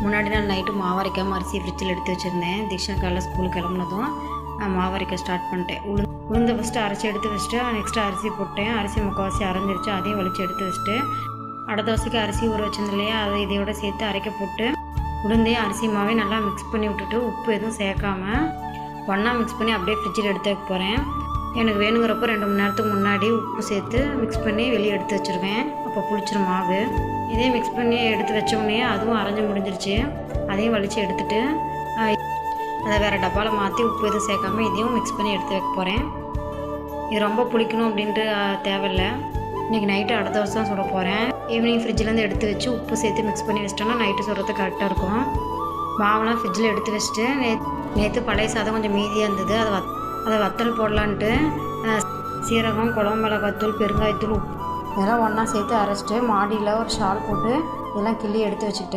முன்னாடி நாள் நைட்டு மாவு அரைக்காமல் அரிசி ஃப்ரிட்ஜில் எடுத்து வச்சுருந்தேன். தீக்ஷா காலைல ஸ்கூலுக்கு கிளம்புனதும் மாவு அரைக்க ஸ்டார்ட் பண்ணிட்டேன். உளுந்தை ஃபஸ்ட்டு அரைச்சி எடுத்து வச்சுட்டு நெக்ஸ்ட்டு அரிசி போட்டேன். அரிசி முக்கால்வாசி அரைஞ்சிருச்சு, அதையும் வலிச்சு எடுத்து வச்சுட்டு அடை தோசைக்கு அரிசி ஊற வச்சிருந்தேன் இல்லையா, அதை இதையோட சேர்த்து அரைக்க போட்டு உளுந்தையும் அரிசி மாவையும் நல்லா மிக்ஸ் பண்ணி விட்டுட்டு உப்பு எதுவும் சேர்க்காமல் ஒன்றா மிக்ஸ் பண்ணி அப்படியே ஃப்ரிட்ஜில் எடுத்து வைக்க போகிறேன். எனக்கு வேணுங்கிறப்போ 2 மணி நேரத்துக்கு முன்னாடி உப்பு சேர்த்து மிக்ஸ் பண்ணி வெளியே எடுத்து வச்சுருவேன். அப்போ புளிச்சிரும் மாவு. இதே மிக்ஸ் பண்ணி எடுத்து வச்சோடனே அதுவும் அரைஞ்சி முடிஞ்சிருச்சு. அதையும் வலித்து எடுத்துகிட்டு அதை வேறு டப்பாவில் மாற்றி உப்பு எதுவும் சேர்க்காமல் இதையும் மிக்ஸ் பண்ணி எடுத்து வைக்க போகிறேன். இது ரொம்ப புளிக்கணும் அப்படின்ட்டு தேவையில்லை. இன்றைக்கி நைட்டு அடை தோசை தான் சுட போகிறேன். ஈவினிங் ஃப்ரிட்ஜிலேருந்து எடுத்து வச்சு உப்பு சேர்த்து மிக்ஸ் பண்ணி வச்சிட்டோன்னா நைட்டு சுடுறது கரெக்டாக இருக்கும். மாவுலாம் ஃப்ரிட்ஜில் எடுத்து வச்சுட்டு நேற்று பழைய சாதம் கொஞ்சம் மீதியாக இருந்தது. அதை வத்தல் போடலான்ட்டு சீரகம், குழம்பு மிளகாத்தூள், பெருங்காயத்தூள், உப்பு இதெல்லாம் ஒன்றா சேர்த்து அரைச்சிட்டு மாடியில் ஒரு ஷால் போட்டு இதெல்லாம் கிள்ளி எடுத்து வச்சுக்கிட்டேன்.